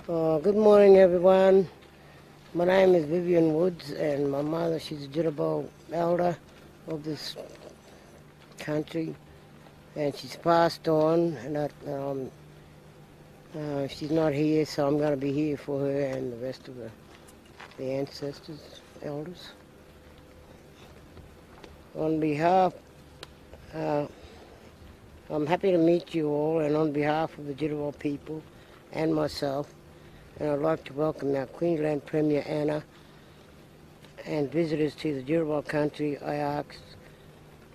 Good morning, everyone. My name is Vivian Woods, and my mother, she's a Jitterbug elder of this country, and she's passed on, and she's not here, so I'm going to be here for her and the rest of the ancestors, elders. On behalf, I'm happy to meet you all, and on behalf of the Jitterbug people and myself, and I'd like to welcome our Queensland Premier Anna and visitors to the Jitterbug country. I ask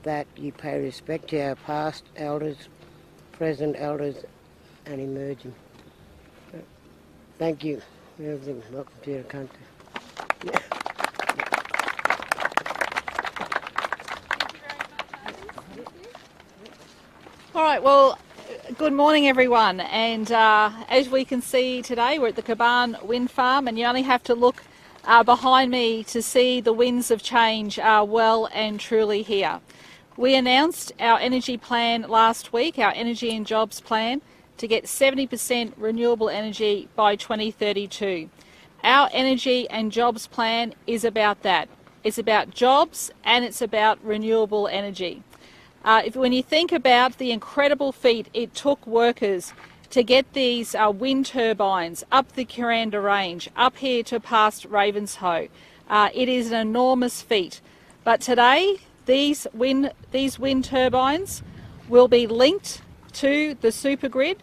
that you pay respect to our past elders, present elders, and emerging. Thank you for everything. Welcome to your country. All right, well, good morning everyone, and as we can see today we're at the Kaban Wind Farm, and you only have to look behind me to see the winds of change are well and truly here. We announced our energy plan last week, our energy and jobs plan, to get 70% renewable energy by 2032. Our energy and jobs plan is about that. It's about jobs and it's about renewable energy. When you think about the incredible feat it took workers to get these wind turbines up the Kuranda Range, up here to past Ravenshoe, it is an enormous feat. But today, these wind turbines will be linked to the SuperGrid,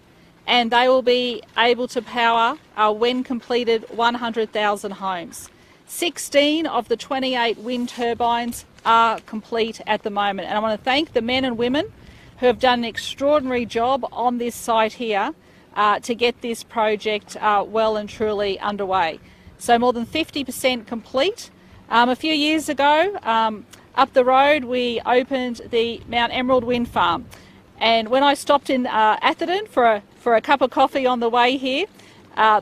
and they will be able to power, when completed, 100,000 homes. 16 of the 28 wind turbines are complete at the moment, and I want to thank the men and women who have done an extraordinary job on this site here to get this project well and truly underway. So more than 50% complete. A few years ago, up the road, we opened the Mount Emerald Wind Farm, and when I stopped in Atherton for a cup of coffee on the way here,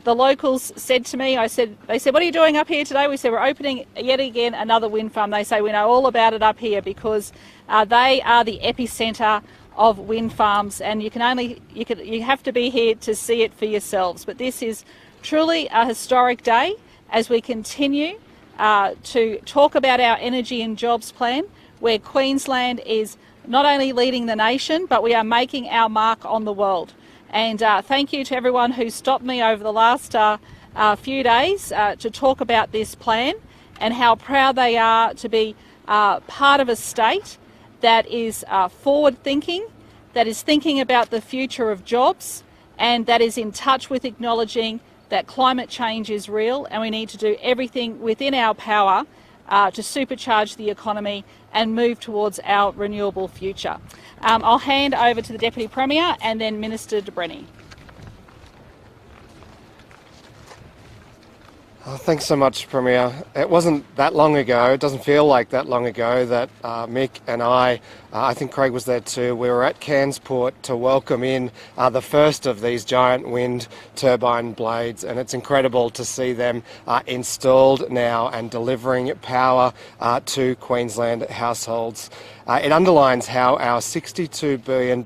the locals said to me, they said, what are you doing up here today? We said, we're opening yet again another wind farm. They say, we know all about it up here because they are the epicentre of wind farms, and you have to be here to see it for yourselves. But this is truly a historic day as we continue to talk about our energy and jobs plan, where Queensland is not only leading the nation, but we are making our mark on the world. And thank you to everyone who stopped me over the last few days to talk about this plan and how proud they are to be part of a state that is forward-thinking, that is thinking about the future of jobs, and that is in touch with acknowledging that climate change is real, and we need to do everything within our power to supercharge the economy and move towards our renewable future. I'll hand over to the Deputy Premier and then Minister de Brenni. Thanks so much, Premier. It wasn't that long ago, it doesn't feel like that long ago, that Mick and I think Craig was there too, we were at Cairnsport to welcome in the first of these giant wind turbine blades, and it's incredible to see them installed now and delivering power to Queensland households. It underlines how our $62 billion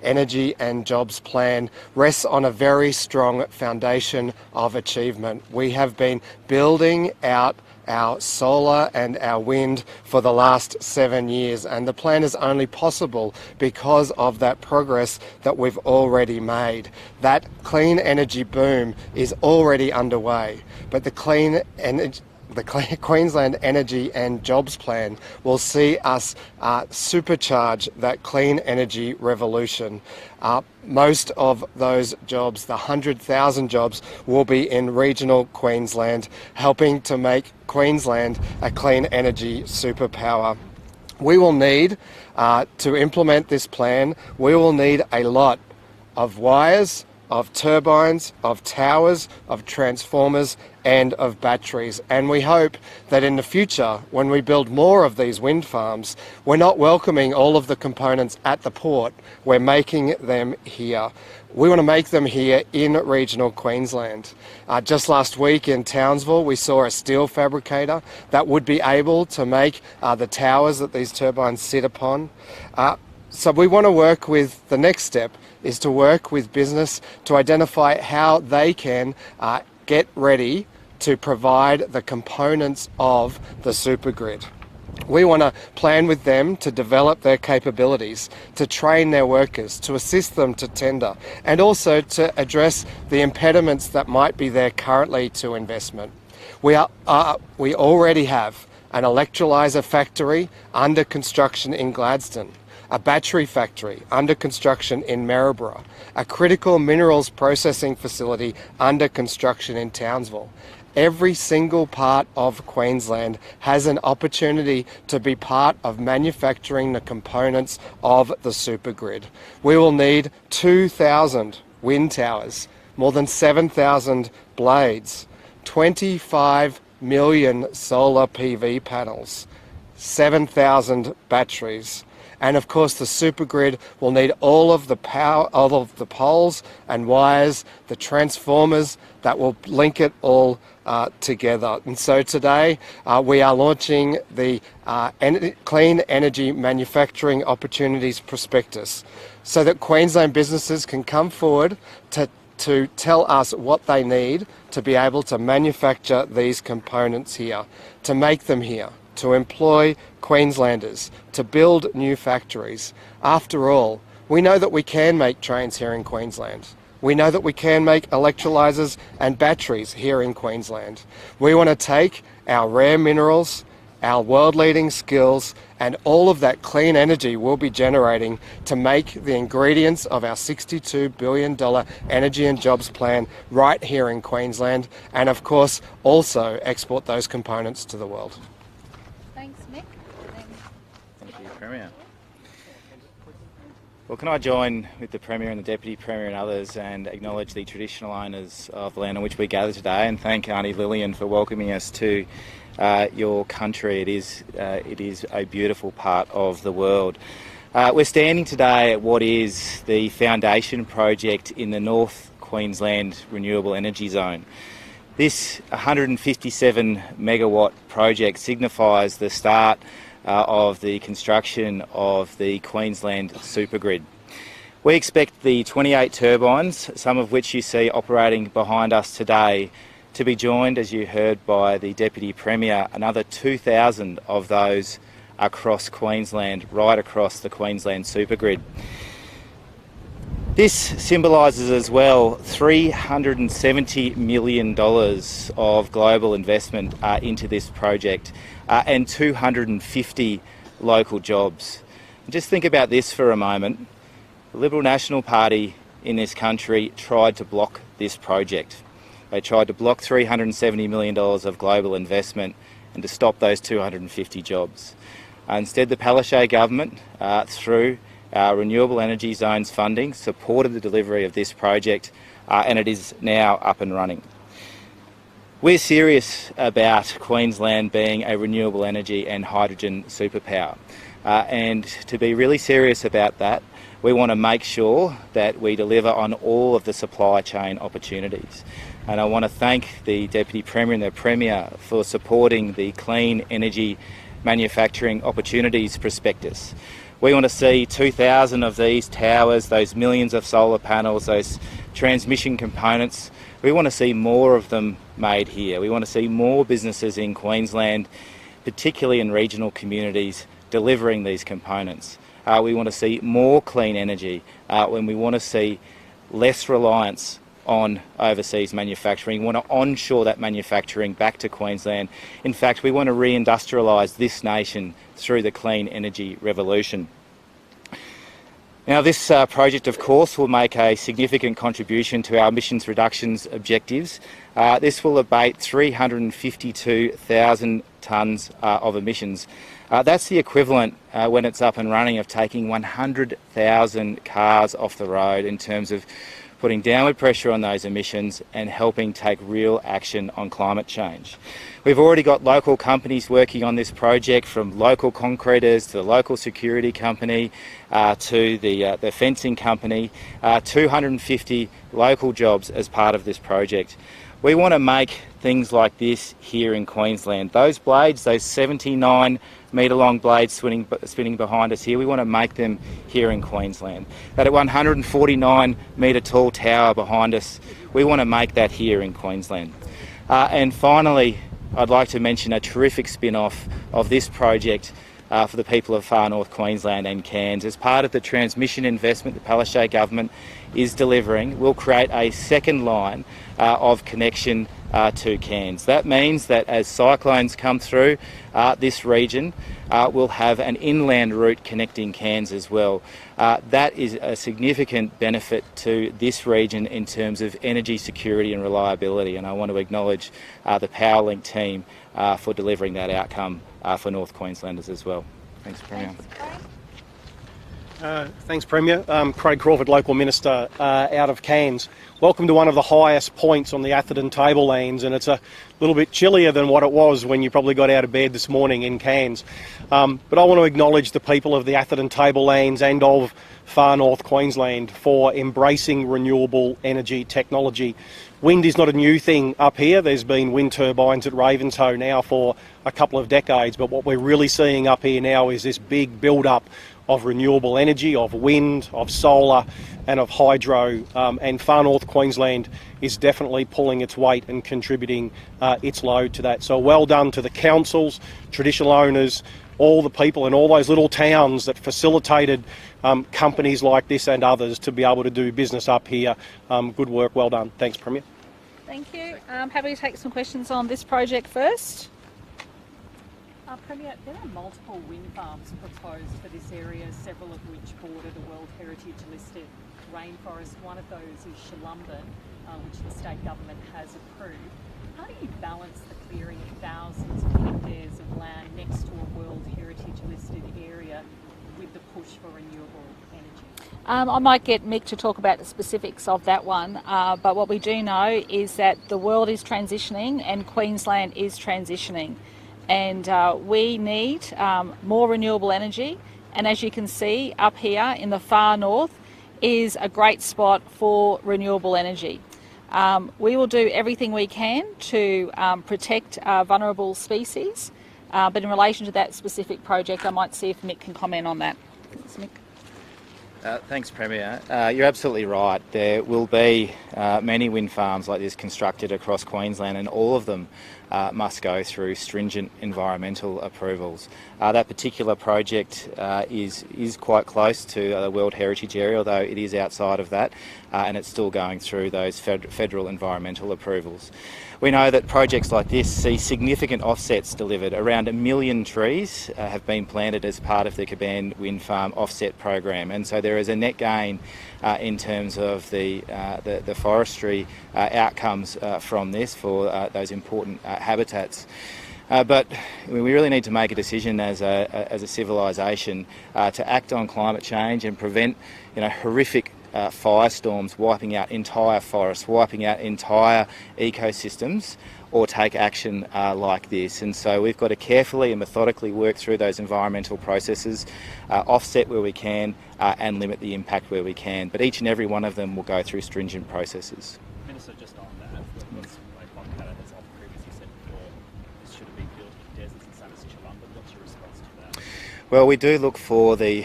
energy and jobs plan rests on a very strong foundation of achievement. We have been building out our solar and our wind for the last 7 years, and the plan is only possible because of that progress that we've already made. That clean energy boom is already underway, but the Queensland Energy and Jobs Plan will see us supercharge that clean energy revolution. Most of those jobs, the 100,000 jobs, will be in regional Queensland, helping to make Queensland a clean energy superpower. We will need, to implement this plan, we will need a lot of wires, of turbines, of towers, of transformers, and of batteries. And we hope that in the future, when we build more of these wind farms, we're not welcoming all of the components at the port, we're making them here. We want to make them here in regional Queensland. Just last week in Townsville, we saw a steel fabricator that would be able to make the towers that these turbines sit upon. So we want to work with, the next step is to work with business to identify how they can get ready to provide the components of the SuperGrid. We want to plan with them to develop their capabilities, to train their workers, to assist them to tender, and also to address the impediments that might be there currently to investment. We already have an electrolyser factory under construction in Gladstone, a battery factory under construction in Maryborough, a critical minerals processing facility under construction in Townsville. Every single part of Queensland has an opportunity to be part of manufacturing the components of the SuperGrid. We will need 2,000 wind towers, more than 7,000 blades, 25 million solar PV panels, 7,000 batteries. And of course the SuperGrid will need all of the power, all of the poles and wires, the transformers that will link it all together. And so today we are launching the Clean Energy Manufacturing Opportunities Prospectus so that Queensland businesses can come forward to tell us what they need to be able to manufacture these components here, to make them here, to employ Queenslanders, to build new factories. After all, we know that we can make trains here in Queensland. We know that we can make electrolysers and batteries here in Queensland. We want to take our rare minerals, our world-leading skills, and all of that clean energy we'll be generating to make the ingredients of our $62 billion energy and jobs plan right here in Queensland, and of course also export those components to the world. Thanks, Mick. Thank you, Premier. Well, can I join with the Premier and the Deputy Premier and others and acknowledge the traditional owners of the land on which we gather today, and thank Auntie Lillian for welcoming us to your country. It is a beautiful part of the world. We're standing today at what is the foundation project in the North Queensland Renewable Energy Zone. This 157 megawatt project signifies the start of the construction of the Queensland SuperGrid. We expect the 28 turbines, some of which you see operating behind us today, to be joined, as you heard by the Deputy Premier, another 2,000 of those across Queensland, right across the Queensland SuperGrid. This symbolises as well $370 million of global investment into this project and 250 local jobs. And just think about this for a moment. The Liberal National Party in this country tried to block this project. They tried to block $370 million of global investment and to stop those 250 jobs. Instead, the Palaszczuk government, through our Renewable Energy Zones funding, supported the delivery of this project and it is now up and running. We're serious about Queensland being a renewable energy and hydrogen superpower. And to be really serious about that, we want to make sure that we deliver on all of the supply chain opportunities. And I want to thank the Deputy Premier and the Premier for supporting the Clean Energy Manufacturing Opportunities Prospectus. We want to see 2,000 of these towers, those millions of solar panels, those transmission components. We want to see more of them made here. We want to see more businesses in Queensland, particularly in regional communities, delivering these components. We want to see more clean energy, when we want to see less reliance on overseas manufacturing. We want to onshore that manufacturing back to Queensland. In fact, we want to reindustrialise this nation through the clean energy revolution. Now, this project, of course, will make a significant contribution to our emissions reductions objectives. This will abate 352,000 tonnes of emissions. That's the equivalent, when it's up and running, of taking 100,000 cars off the road in terms of putting downward pressure on those emissions and helping take real action on climate change. We've already got local companies working on this project, from local concreters to the local security company to the fencing company, 250 local jobs as part of this project. We want to make things like this here in Queensland. Those blades, those 79-metre long blades spinning behind us here, we want to make them here in Queensland. That 149-metre tall tower behind us, we want to make that here in Queensland. And finally, I'd like to mention a terrific spin-off of this project for the people of far north Queensland and Cairns. As part of the transmission investment the Palaszczuk government is delivering, we'll create a second line of connection to Cairns. That means that as cyclones come through this region, we'll have an inland route connecting Cairns as well. That is a significant benefit to this region in terms of energy security and reliability, and I want to acknowledge the PowerLink team for delivering that outcome for North Queenslanders as well. Thanks, Premier. Thanks, Premier. Craig Crawford, Local Minister out of Cairns. Welcome to one of the highest points on the Atherton Tablelands, and it's a little bit chillier than what it was when you probably got out of bed this morning in Cairns. But I want to acknowledge the people of the Atherton Tablelands and of far north Queensland for embracing renewable energy technology. Wind is not a new thing up here. There's been wind turbines at Ravenshoe now for a couple of decades, but what we're really seeing up here now is this big build-up of renewable energy, of wind, of solar and of hydro, and far north Queensland is definitely pulling its weight and contributing its load to that. So well done to the councils, traditional owners, all the people in all those little towns that facilitated companies like this and others to be able to do business up here. Good work, well done. Thanks, Premier. Thank you. Happy to take some questions on this project first. Premier, there are multiple wind farms proposed for this area, several of which border the World Heritage listed rainforest. One of those is Shulumban, which the state government has approved. How do you balance the clearing of thousands of hectares of land next to a World Heritage listed area with the push for renewable energy? I might get Mick to talk about the specifics of that one, but what we do know is that the world is transitioning and Queensland is transitioning. And we need more renewable energy, and as you can see up here in the far north is a great spot for renewable energy. We will do everything we can to protect vulnerable species, but in relation to that specific project I might see if Mick can comment on that. Thanks, Mick. Thanks, Premier. You're absolutely right. There will be many wind farms like this constructed across Queensland, and all of them must go through stringent environmental approvals. That particular project is quite close to the World Heritage Area, although it is outside of that, and it's still going through those federal environmental approvals. We know that projects like this see significant offsets delivered. Around 1 million trees have been planted as part of the Kaban Wind Farm offset program, and so there is a net gain in terms of the forestry outcomes from this for those important habitats. But we really need to make a decision as a civilisation to act on climate change and prevent horrific firestorms wiping out entire forests, wiping out entire ecosystems, or take action like this. And so we've got to carefully and methodically work through those environmental processes, offset where we can, and limit the impact where we can. But each and every one of them will go through stringent processes. Minister, just on that, what's like one pattern has previously said before, this should have been built in deserts in Annastacia, London. What's your response to that? Well, we do look for the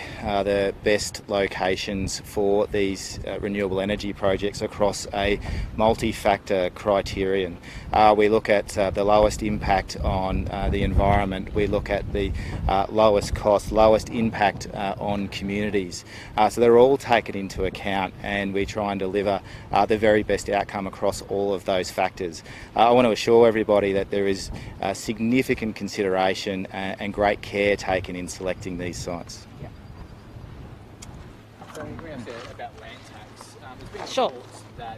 best locations for these renewable energy projects across a multi-factor criterion. We look at the lowest impact on the environment. We look at the lowest cost, lowest impact on communities. So they're all taken into account, and we try and deliver the very best outcome across all of those factors. I want to assure everybody that there is significant consideration and great care taken in selecting these sites. Yeah. So we asked about land tax. There's been Sure. reports that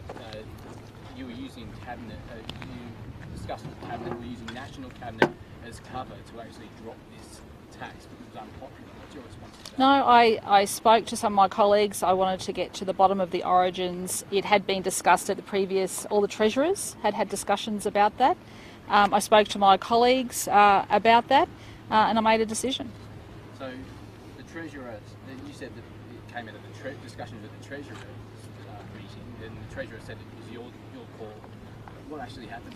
you were using cabinet, you discussed with cabinet, we're using national cabinet as cover to actually drop this tax, but it was unpopular. What's your response to that? No, I spoke to some of my colleagues. I wanted to get to the bottom of the origins. It had been discussed at the previous, all the treasurers had discussions about that. I spoke to my colleagues about that, and I made a decision. So the Treasurer, you said that it came out of the discussions at the Treasurer meeting, and the Treasurer said it was your call. what actually happened?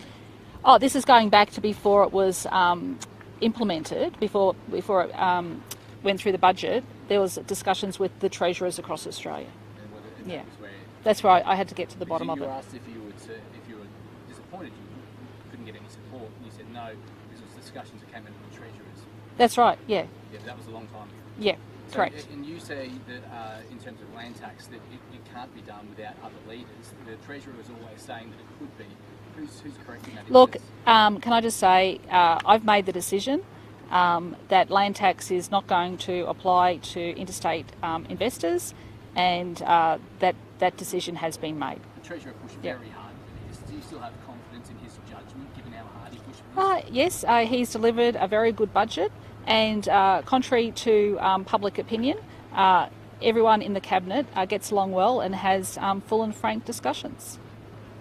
Oh, this is going back to before it was implemented, before it went through the budget. There was discussions with the treasurers across Australia. And Yeah. that was where, That's where I had to get to the bottom of you it. were asked if you were disappointed you couldn't get any support, and you said no, this was discussions that came out of the treasurers. That's right, yeah. Yeah, but that was a long time ago. Yeah, So, correct. And you say that in terms of land tax, that it can't be done without other leaders. The treasurer is always saying that it could be. Who's correcting that? Look, can I just say, I've made the decision that land tax is not going to apply to interstate investors, and that decision has been made. The treasurer pushed very hard for this. Do you still have confidence in his judgment, given how hard he pushed for this? Yes, he's delivered a very good budget, and contrary to public opinion, everyone in the cabinet gets along well and has full and frank discussions.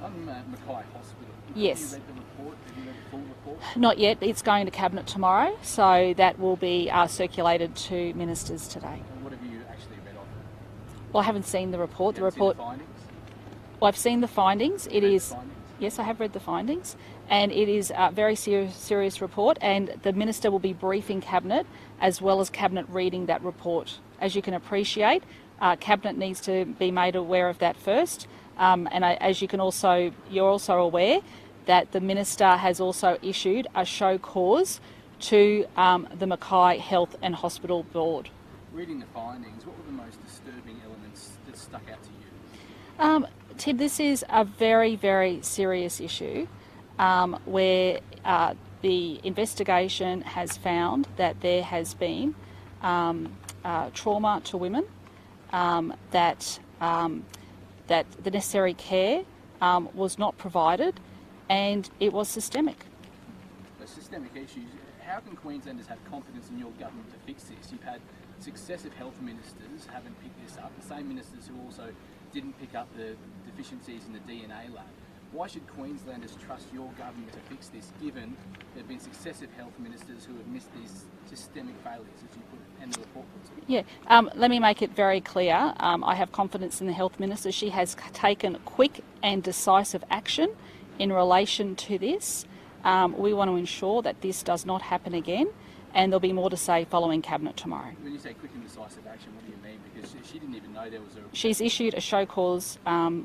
On Mackay Hospital, Yes. have you read the report? Have you read the full report? Not yet. It's going to cabinet tomorrow, so that will be circulated to ministers today. And what have you actually read of it? Well, I haven't seen the report. You haven't seen the findings? Well, I've seen the findings. It Read the is. findings? Yes, I have read the findings, and it is a very serious report, and the Minister will be briefing Cabinet as well as Cabinet reading that report. As you can appreciate, Cabinet needs to be made aware of that first, as you're also aware that the Minister has also issued a show cause to the Mackay Health and Hospital Board. Reading the findings, what were the most disturbing elements that stuck out to you? Tim, this is a very, very serious issue where the investigation has found that there has been trauma to women, that the necessary care was not provided, and it was systemic. The systemic issues, how can Queenslanders have confidence in your government to fix this? You've had successive health ministers haven't picked this up, the same ministers who also didn't pick up the deficiencies in the DNA lab. Why should Queenslanders trust your government to fix this, given there have been successive health ministers who have missed these systemic failures, as you put it, and the report puts it? Yeah, let me make it very clear. I have confidence in the Health Minister. She has taken quick and decisive action in relation to this. We want to ensure that this does not happen again, and there'll be more to say following Cabinet tomorrow. When you say quick and decisive action, what do you mean? Because she didn't even know there was a... She's issued a show cause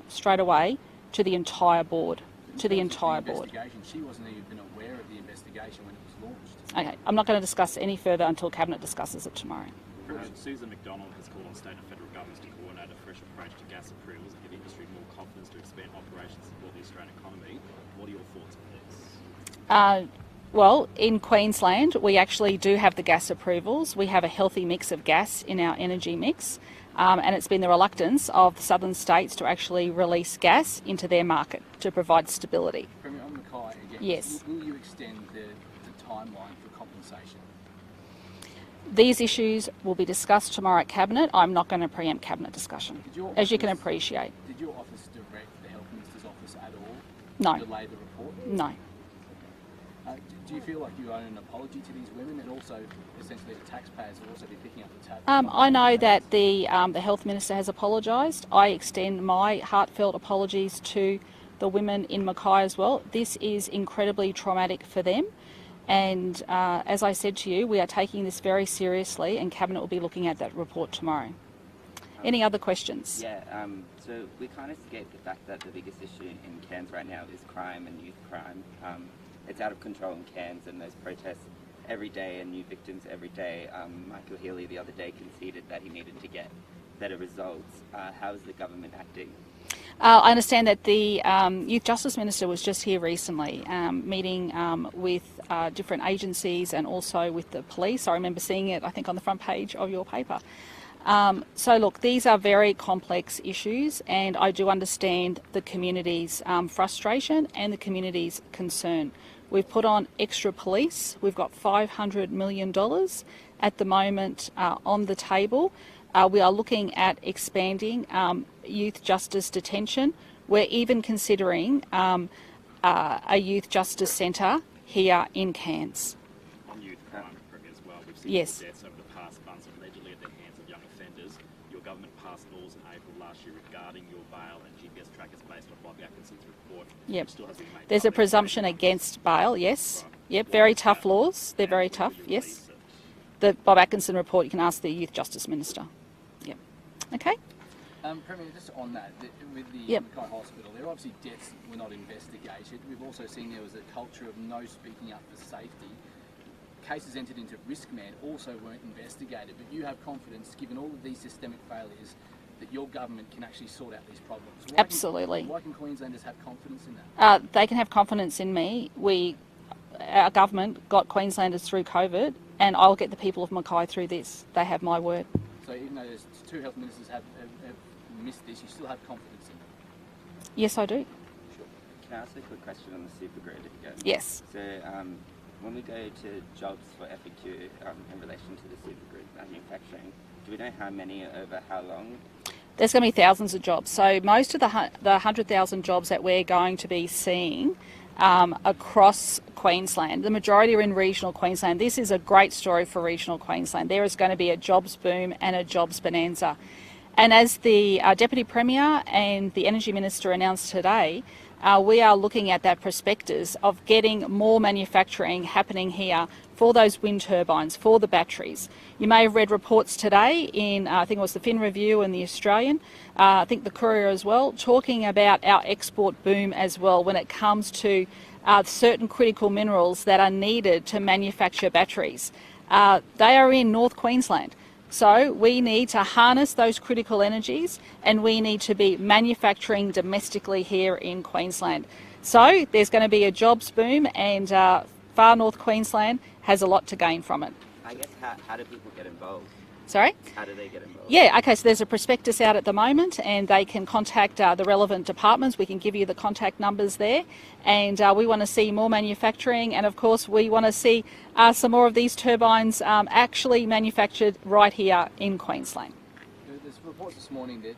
straight away to the entire board. To the entire board. She wasn't even aware of the investigation when it was launched. Okay, I'm not going to discuss any further until Cabinet discusses it tomorrow. Susan McDonald has called on state and federal governments to coordinate a fresh approach to gas approvals and give industry more confidence to expand operations and support the Australian economy. What are your thoughts on this? Well, in Queensland, we actually do have the gas approvals. We have a healthy mix of gas in our energy mix, and it's been the reluctance of the southern states to actually release gas into their market to provide stability. Premier, on Mackay again, Yes. Will you extend the timeline for compensation? These issues will be discussed tomorrow at Cabinet. I'm not going to preempt Cabinet discussion, as you can appreciate. Did your office direct the Health Minister's office at all No. to delay the report? No. Do you feel like you owe an apology to these women, and also essentially the taxpayers will also be picking up the tab? I know that the Health Minister has apologised. I extend my heartfelt apologies to the women in Mackay as well. This is incredibly traumatic for them, and as I said to you, we are taking this very seriously, and Cabinet will be looking at that report tomorrow. Any other questions? Yeah, so we can't escape the fact that the biggest issue in Cairns right now is crime and youth crime. It's out of control in Cairns, and there's protests every day and new victims every day. Michael Healy the other day conceded that he needed to get better results. How is the government acting? I understand that the Youth Justice Minister was just here recently, meeting with different agencies and also with the police. I remember seeing it, I think, on the front page of your paper. So look, these are very complex issues, and I do understand the community's frustration and the community's concern. We've put on extra police. We've got $500 million at the moment on the table. We are looking at expanding youth justice detention. We're even considering a youth justice centre here in Cairns. On youth crime as well, we've seen Yes. deaths over the past months allegedly at the hands of young offenders. Your government passed laws in April last year regarding your bail and GPS contract is based on Bob Atkinson's report. Yep. Which still has been made There's a public. presumption against bail, yes. Yep, very tough laws. They're very tough, yes. The Bob Atkinson report, you can ask the Youth Justice Minister. Yep. Okay. Premier, just on that, with the Yep. Mackay Hospital, there are obviously deaths were not investigated. We've also seen there was a culture of no speaking up for safety. Cases entered into risk man also weren't investigated, but you have confidence, given all of these systemic failures, that your government can actually sort out these problems. Absolutely. Why can Queenslanders have confidence in that? They can have confidence in me. Our government got Queenslanders through COVID, and I'll get the people of Mackay through this. They have my word. So even though there's two health ministers have missed this, you still have confidence in it? Yes, I do. Sure. Can I ask a quick question on the SuperGrid again? Yes. So when we go to jobs for FAQ in relation to the SuperGrid manufacturing, do we know how many over how long? There's going to be thousands of jobs. So most of the 100,000 jobs that we're going to be seeing across Queensland, the majority are in regional Queensland. This is a great story for regional Queensland. There is going to be a jobs boom and a jobs bonanza. And as the Deputy Premier and the Energy Minister announced today, we are looking at that prospectus of getting more manufacturing happening here for those wind turbines, for the batteries. You may have read reports today in, I think it was the Fin Review and the Australian, I think the Courier as well, talking about our export boom as well when it comes to certain critical minerals that are needed to manufacture batteries. They are in North Queensland. So we need to harness those critical energies, and we need to be manufacturing domestically here in Queensland. So there's going to be a jobs boom, and far North Queensland has a lot to gain from it. I guess how do people get involved? Sorry? How do they get involved? Yeah, okay, so there's a prospectus out at the moment, and they can contact the relevant departments. We can give you the contact numbers there, and we want to see more manufacturing, and of course we want to see some more of these turbines actually manufactured right here in Queensland. There's reports this morning that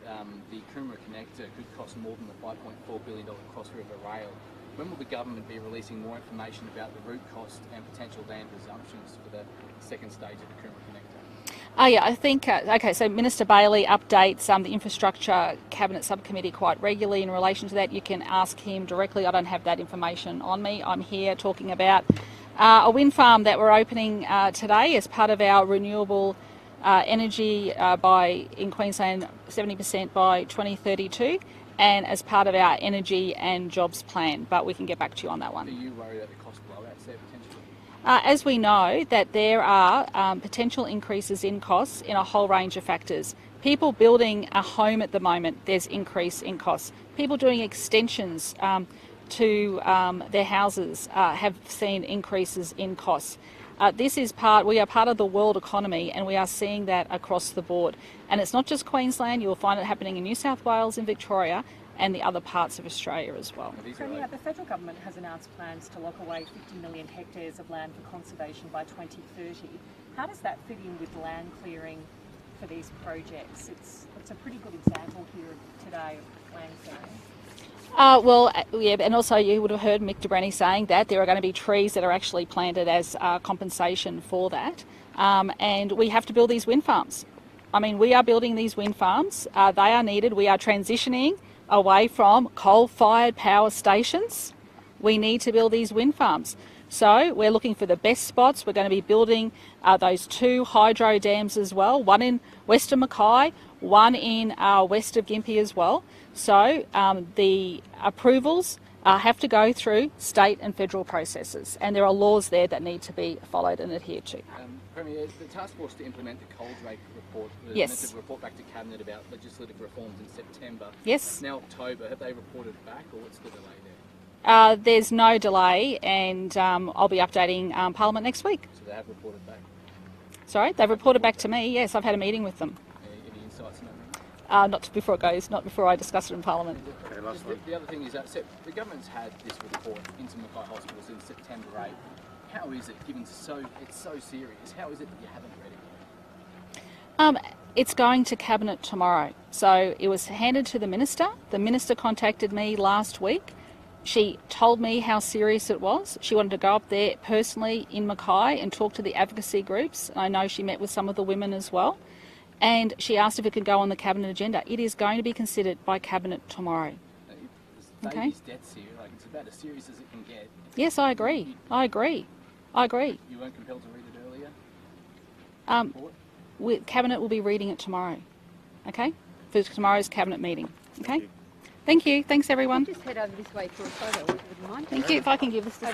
the Coomera connector could cost more than the $5.4 billion Cross River Rail. When will the government be releasing more information about the route cost and potential land resumptions for the second stage of the Coomera connector? Yeah, I think, okay, so Minister Bailey updates the Infrastructure Cabinet Subcommittee quite regularly in relation to that. You can ask him directly. I don't have that information on me. I'm here talking about a wind farm that we're opening today as part of our renewable energy in Queensland 70% by 2032, and as part of our energy and jobs plan. But we can get back to you on that one. Are you worried about the cost blowouts there potentially? As we know that there are potential increases in costs in a whole range of factors. People building a home at the moment, there's increase in costs. People doing extensions to their houses have seen increases in costs. We are part of the world economy, and we are seeing that across the board. And it's not just Queensland, you'll find it happening in New South Wales and Victoria and the other parts of Australia as well. Premier, the federal government has announced plans to lock away 50 million hectares of land for conservation by 2030. How does that fit in with land clearing for these projects? It's a pretty good example here today of land clearing. Yeah, and also you would have heard Mick de Brenny saying that there are going to be trees that are actually planted as compensation for that. And we have to build these wind farms. I mean, we are building these wind farms. They are needed. We are transitioning away from coal-fired power stations. We need to build these wind farms. So we're looking for the best spots. We're going to be building those 2 hydro dams as well, one in Western Mackay, one in west of Gympie as well. So the approvals have to go through state and federal processes, and there are laws there that need to be followed and adhered to. Premier, the task force to implement the coal rate report was Yes. meant to report back to Cabinet about legislative reforms in September. Yes. It's now October. Have they reported back, or what's the delay there? There's no delay, and I'll be updating Parliament next week. So they have reported back. Sorry, they've reported back to me. Yes, I've had a meeting with them. Any insights on that? Not before I discuss it in Parliament. The other thing is that the government's had this report into Mackay Hospital since September 8. How is it, given it's so serious, how is it that you haven't read it? It's going to Cabinet tomorrow. So it was handed to the Minister. The Minister contacted me last week. She told me how serious it was. She wanted to go up there personally in Mackay and talk to the advocacy groups. I know she met with some of the women as well. And she asked if it could go on the Cabinet agenda. It is going to be considered by Cabinet tomorrow. baby's deaths here. Like, it's about as serious as it can get. Yes, I agree. I agree. I agree. You weren't compelled to read it earlier? Cabinet will be reading it tomorrow. Okay? For tomorrow's Cabinet meeting. Okay? Thank you. Thanks, everyone. Just head over this way for a photo, if you wouldn't mind. Thank you. If I can give this to